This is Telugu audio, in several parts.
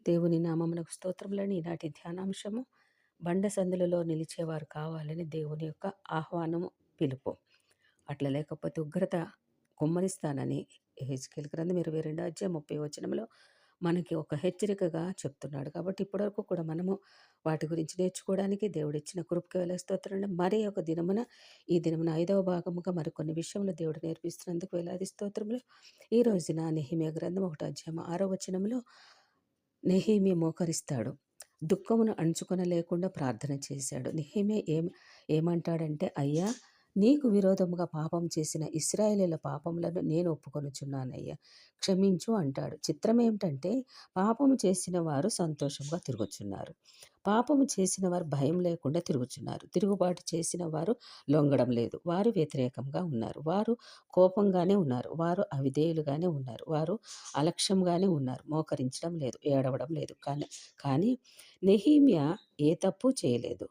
దేవుని నామమునకు స్తోత్రములని ఈనాటి ధ్యానాంశము బండ సందులలో నిలిచేవారు కావాలని దేవుని యొక్క ఆహ్వానము పిలుపు. అట్లా లేకపోతే ఉగ్రత కుమ్మరిస్తానని యెహెజ్కేలు గ్రంథం 22 అధ్యాయం 30 వచనంలో మనకి ఒక హెచ్చరికగా చెప్తున్నాడు. కాబట్టి ఇప్పటివరకు కూడా మనము వాటి గురించి నేర్చుకోవడానికి దేవుడిచ్చిన కృపకి వేల స్తోత్రాలు. మరి ఒక దినమున ఈ దినమున 5వ భాగముగా మరికొన్ని విషయములు దేవుడు నేర్పిస్తున్నందుకు వేలాది స్తోత్రములు. ఈ రోజున నెహెమ్యా గ్రంథం 1వ అధ్యాయం 6వ వచనంలో నెహెమ్యా మోకరిస్తాడు. దుఃఖమును అణుచుకొనలేకుండా ప్రార్థన చేశాడు. నెహెమ్యా ఏమంటాడంటే, అయ్యా, నీకు విరోధముగా పాపం చేసిన ఇశ్రాయేలీయుల పాపములను నేను ఒప్పుకొనుచున్నానయ్యా, క్షమించు అంటాడు. చిత్రం ఏమిటంటే, పాపము చేసిన వారు సంతోషంగా తిరుగుచున్నారు. పాపము చేసిన వారు భయం లేకుండా తిరుగుచున్నారు. తిరుగుబాటు చేసిన వారు లొంగడం లేదు. వారు వ్యతిరేకంగా ఉన్నారు. వారు కోపంగానే ఉన్నారు. వారు అవిధేయులుగానే ఉన్నారు. వారు అలక్ష్యంగానే ఉన్నారు. మోకరించడం లేదు, ఏడవడం లేదు. కానీ నెహెమ్యా ఏ తప్పు చేయలేదు.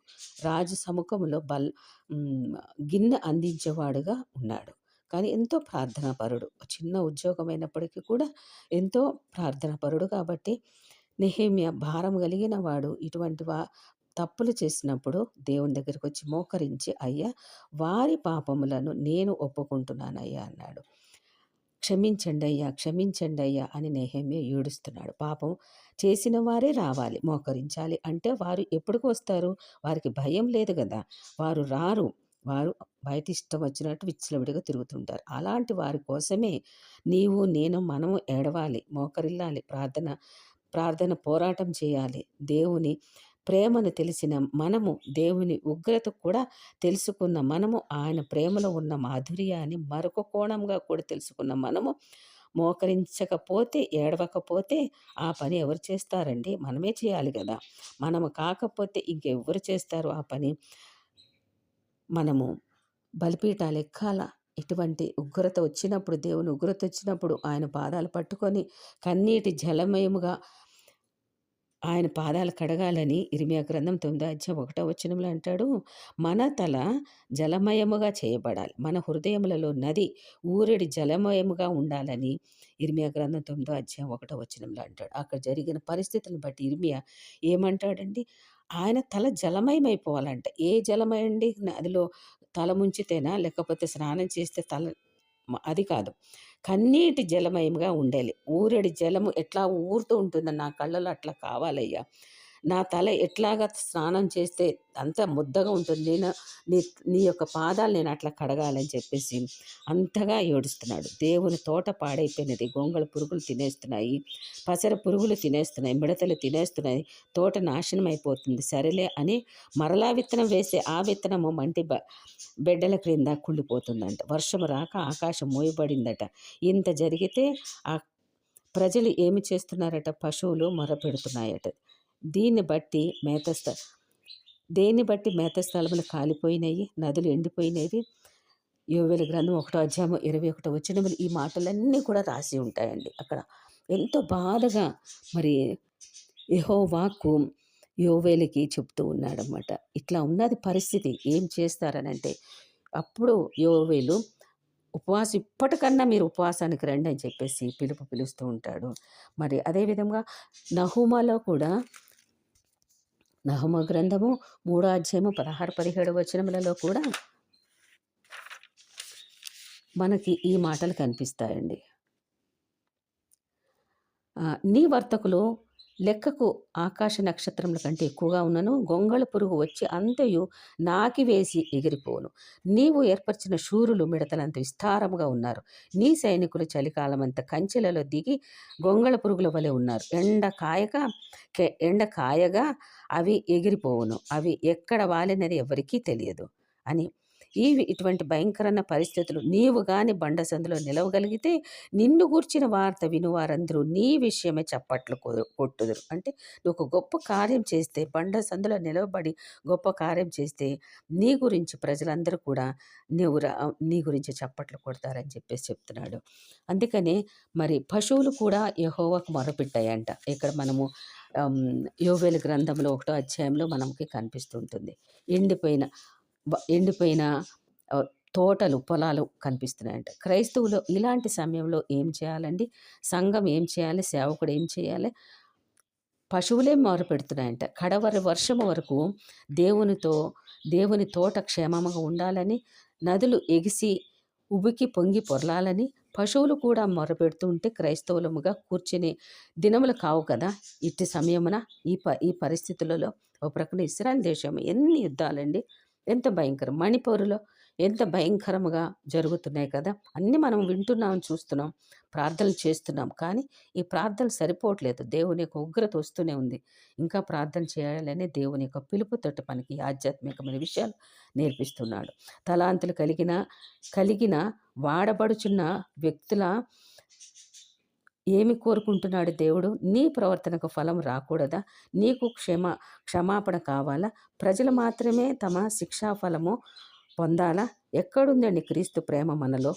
రాజు సముఖంలో గిన్నె అందించేవాడుగా ఉన్నాడు. కానీ ఎంతో ప్రార్థనాపరుడు. చిన్న ఉద్యోగమైనప్పటికీ కూడా ఎంతో ప్రార్థనాపరుడు. కాబట్టి నెహెమ్యా భారం కలిగిన వాడు ఇటువంటి తప్పులు చేసినప్పుడు దేవుని దగ్గరికి వచ్చి మోకరించి, అయ్యా, వారి పాపములను నేను ఒప్పుకుంటున్నానయ్యా అన్నాడు. క్షమించండి అయ్యా, క్షమించండి అయ్యా అని నెహెమ్యా ఏడుస్తున్నాడు. పాపం చేసిన వారే రావాలి, మోకరించాలి. అంటే వారు ఎప్పటికి వస్తారు? వారికి భయం లేదు కదా, వారు రారు. వారు బయట ఇష్టం వచ్చినట్టు విచ్చలవిడిగా తిరుగుతుంటారు. అలాంటి వారి కోసమే నీవు నేను మనము ఏడవాలి, మోకరిల్లాలి, ప్రార్థన పోరాటం చేయాలి. దేవుని ప్రేమను తెలిసిన మనము, దేవుని ఉగ్రత కూడా తెలుసుకున్న మనము, ఆయన ప్రేమలో ఉన్న మాధుర్యాన్ని మరొక కోణంగా కూడా తెలుసుకున్న మనము మోకరించకపోతే, ఏడవకపోతే ఆ పని ఎవరు చేస్తారండి? మనమే చేయాలి కదా. మనము కాకపోతే ఇంకెవరు చేస్తారు ఆ పని? మనము బలిపీఠాలు ఎక్కాల. ఇటువంటి ఉగ్రత వచ్చినప్పుడు, దేవుని ఉగ్రత వచ్చినప్పుడు ఆయన పాదాలు పట్టుకొని కన్నీటి జలమయముగా ఆయన పాదాలు కడగాలని ఇర్మియా గ్రంథం 9వ అధ్యాయం 1వ వచనంలో అంటాడు. మన తల జలమయముగా చేయబడాలి, మన హృదయములలో నది ఊరడి జలమయముగా ఉండాలని ఇర్మియా గ్రంథం 9వ అధ్యాయం 1వ వచనంలో అంటాడు. అక్కడ జరిగిన పరిస్థితులను బట్టి ఇర్మియా ఏమంటాడండి? ఆయన తల జలమయమైపోవాలంట. ఏ జలమయండి? నదిలో తల ముంచితేనా, లేకపోతే స్నానం చేస్తే తల? అది కాదు, కన్నీటి జలమయంగా ఉండాలి. ఊరడి జలము ఎట్లా ఊరుతూ ఉంటుందో నా కళ్ళలో అట్లా కావాలయ్యా. నా తల ఎట్లాగా స్నానం చేస్తే అంత ముద్దగా ఉంటుంది, నేను నీ యొక్క పాదాలు నేను అట్లా కడగాలని చెప్పేసి అంతగా ఏడుస్తున్నాడు. దేవుని తోట పాడైపోయినది, గొంగళ పురుగులు తినేస్తున్నాయి, పసర పురుగులు తినేస్తున్నాయి, మిడతలు తినేస్తున్నాయి, తోట నాశనం అయిపోతుంది. సరేలే అని మరలా విత్తనం వేస్తే ఆ విత్తనము మంటి బెడ్డల క్రింద కుళ్ళిపోతుందంట. వర్షం రాక ఆకాశం మోయబడిందట. ఇంత జరిగితే ఆ ప్రజలు ఏమి చేస్తున్నారట? పశువులు మొరపెడుతున్నాయట. దేన్ని బట్టి మేతస్థలములు కాలిపోయినాయి, నదులు ఎండిపోయినవి. యోవేలు గ్రంథం 1వ అధ్యాయం 21వ వచనములు ఈ మాటలన్నీ కూడా రాసి ఉంటాయండి. అక్కడ ఎంతో బాధగా మరి యెహోవాకు యోవేలుకి చెప్తూ ఉన్నాడనమాట. ఇట్లా ఉన్నది పరిస్థితి. ఏం చేస్తారనంటే, అప్పుడు యోవేలు ఇప్పటికన్నా మీరు ఉపవాసానికి రండి అని చెప్పేసి పిలుస్తూ ఉంటాడు. మరి అదేవిధంగా నహూమాలో కూడా, నహూమ గ్రంథము 3వ అధ్యాయము 16-17 వచనములలో కూడా మనకి ఈ మాటలు కనిపిస్తాయండి. నీ వర్తకులు లెక్కకు ఆకాశ నక్షత్రముల కంటే ఎక్కువగా ఉన్నను, గొంగళ పురుగు వచ్చి అంతయు నాకివేసి ఎగిరిపోను. నీవు ఏర్పరిచిన శూరులు మిడతలంత విస్తారముగా ఉన్నారు. నీ సైనికులు చలికాలమంతా కంచెలలో దిగి గొంగళ పురుగుల వలె ఉన్నారు. ఎండ కాయగా అవి ఎగిరిపోవును. అవి ఎక్కడ వాలినది ఎవరికీ తెలియదు అని. ఇటువంటి భయంకరమైన పరిస్థితులు నీవు గాని బండ సందులో నిలవగలిగితే, నిన్ను గూర్చిన వార్త వినువారందరూ నీ విషయమే చప్పట్లు కొట్టుదురు. అంటే నువ్వు ఒక గొప్ప కార్యం చేస్తే, బండ సందులో నిలవబడి గొప్ప కార్యం చేస్తే నీ గురించి ప్రజలందరూ కూడా నీ గురించి చప్పట్లు కొడతారని చెప్పేసి చెప్తున్నాడు. అందుకనే మరి పశువులు కూడా యెహోవాకు మొరపెట్టాయంట. ఇక్కడ మనము యోవేలు గ్రంథంలో 1వ అధ్యాయంలో మనకి కనిపిస్తుంటుంది. ఎండిపోయిన తోటలు, పొలాలు కనిపిస్తున్నాయంట. క్రైస్తవులు ఇలాంటి సమయంలో ఏం చేయాలండి? సంఘం ఏం చేయాలి? సేవకుడు ఏం చేయాలి? పశువులే మొరపెడుతున్నాయంట. కడవరి వర్షము వరకు దేవునితో దేవుని తోట క్షేమముగా ఉండాలని, నదులు ఎగిసి ఉబికి పొంగి పొర్లాలని పశువులు కూడా మొరపెడుతూ ఉంటే క్రైస్తవులముగా కూర్చునే దినములు కావు కదా ఇట్టి సమయమున. ఈ పరిస్థితులలో ఒక ప్రక్కన ఇస్రాయల్ దేశం ఎన్ని యుద్ధాలండి, ఎంత భయంకరం. మణిపూర్లో ఎంత భయంకరంగా జరుగుతున్నాయి కదా, అన్నీ మనం వింటున్నాం, చూస్తున్నాం, ప్రార్థనలు చేస్తున్నాం. కానీ ఈ ప్రార్థనలు సరిపోవట్లేదు. దేవుని యొక్క ఉగ్రత వస్తూనే ఉంది. ఇంకా ప్రార్థన చేయాలని దేవుని యొక్క పిలుపుతోటి మనకి ఆధ్యాత్మికమైన విషయాలు నేర్పిస్తున్నాడు. తలాంతులు కలిగిన వాడబడుచున్న వ్యక్తుల ఏమి కోరుకుంటున్నాడు దేవుడు? నీ ప్రవర్తనకు ఫలం రాకూడదా? నీకు క్షమాపణ కావాలా? ప్రజలు మాత్రమే తమ శిక్షాఫలము పొందాలా? ఎక్కడుందండి క్రీస్తు ప్రేమ మనలో?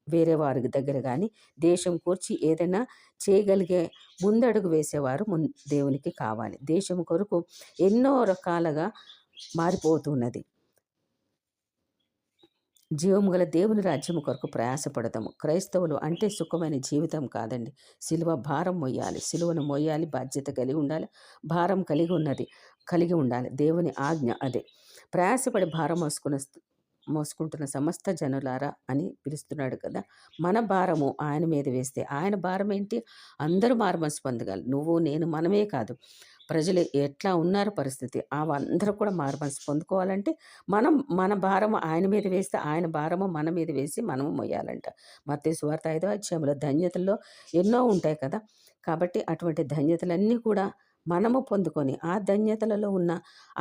వేరే వారి దగ్గర కానీ దేశం కూర్చి ఏదైనా చేయగలిగే ముందడుగు వేసేవారు దేవునికి కావాలి. దేశం కొరకు ఎన్నో రకాలుగా మారిపోతున్నది. జీవము గల దేవుని రాజ్యము కొరకు ప్రయాసపడతాము. క్రైస్తవులు అంటే సుఖమైన జీవితం కాదండి. సిలువ భారం మొయ్యాలి, సిలువను మొయ్యాలి, బాధ్యత కలిగి ఉండాలి, భారం కలిగి ఉండాలి. దేవుని ఆజ్ఞ అదే. ప్రయాసపడి భారం మోసుకుంటున్న సమస్త జనులారా అని పిలుస్తున్నాడు కదా. మన భారము ఆయన మీద వేస్తే, ఆయన భారం ఏంటి? అందరూ మారుమనసు పొందగలరు. నువ్వు నేను మనమే కాదు, ప్రజలు ఎట్లా ఉన్నారు పరిస్థితి, అందరూ కూడా మారుమనసు పొందుకోవాలంటే మన భారము ఆయన మీద వేస్తే, ఆయన భారము మన మీద వేసి మనము మొయ్యాలంట. మత్తయి సువార్త 5వ అధ్యాయంలో ధన్యతల్లో ఎన్నో ఉంటాయి కదా. కాబట్టి అటువంటి ధన్యతలన్నీ కూడా మనము పొందుకొని ఆ ధన్యతలలో ఉన్న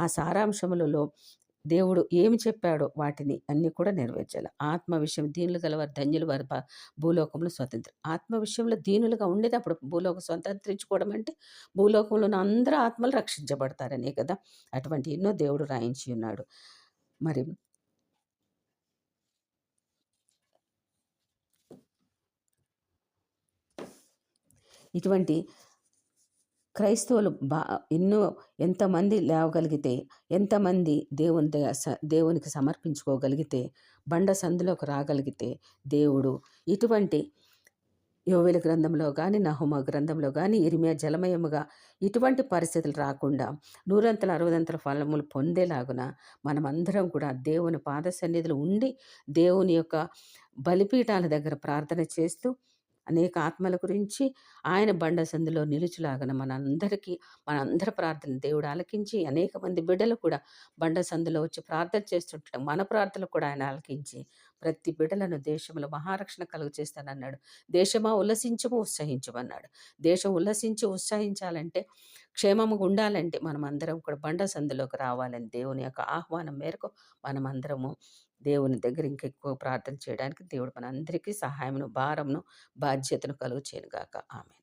ఆ సారాంశములలో దేవుడు ఏమి చెప్పాడో వాటిని అన్నీ కూడా నెరవేర్చాలి. ఆత్మ విషయం దీనులు గలవారు ధన్యులు, వారి భూలోకంలో స్వతంత్రం. ఆత్మ విషయంలో దీనులుగా ఉండేటప్పుడు భూలోకం స్వతంత్రించుకోవడం అంటే భూలోకంలో ఉన్న అందరూ ఆత్మలు రక్షించబడతారనే కదా. అటువంటి ఎన్నో దేవుడు రాయించి ఉన్నాడు. మరి ఇటువంటి క్రైస్తవులు ఎంతమంది లేవగలిగితే, ఎంతమంది దేవునికి సమర్పించుకోగలిగితే, బండ సందులోకి రాగలిగితే దేవుడు ఇటువంటి యోవేలు గ్రంథంలో కానీ, నహూమ గ్రంథంలో కానీ, ఇర్మియా జలమయముగా ఇటువంటి పరిస్థితులు రాకుండా 100 60 ఫలములు పొందేలాగున మనమందరం కూడా దేవుని పాద సన్నిధిలో ఉండి, దేవుని యొక్క బలిపీఠాల దగ్గర ప్రార్థన చేస్తూ అనేక ఆత్మల గురించి ఆయన బండ సందులో నిలుచులాగన మనందరి ప్రార్థన దేవుడు ఆలకించి, అనేక మంది బిడ్డలు కూడా బండ సందులో వచ్చి ప్రార్థన చేస్తుంటాం. మన ప్రార్థనలు కూడా ఆయన ఆలకించి ప్రతి బిడ్డలను దేశంలో మహారక్షణ కలుగు చేస్తానన్నాడు. దేశమా ఉల్లసించము, ఉత్సహించమన్నాడు. దేశం ఉల్లసించి ఉత్సహించాలంటే, క్షేమముగా ఉండాలంటే మనమందరం కూడా బండ సందులోకి రావాలని దేవుని యొక్క ఆహ్వానం మేరకు మనమందరము దేవుని దగ్గర ఇంకెక్కువ ప్రార్థన చేయడానికి దేవుడు మనందరికీ సహాయమును, భారమును, బాధ్యతను కలుగు చేయనుగాక. ఆమేన్.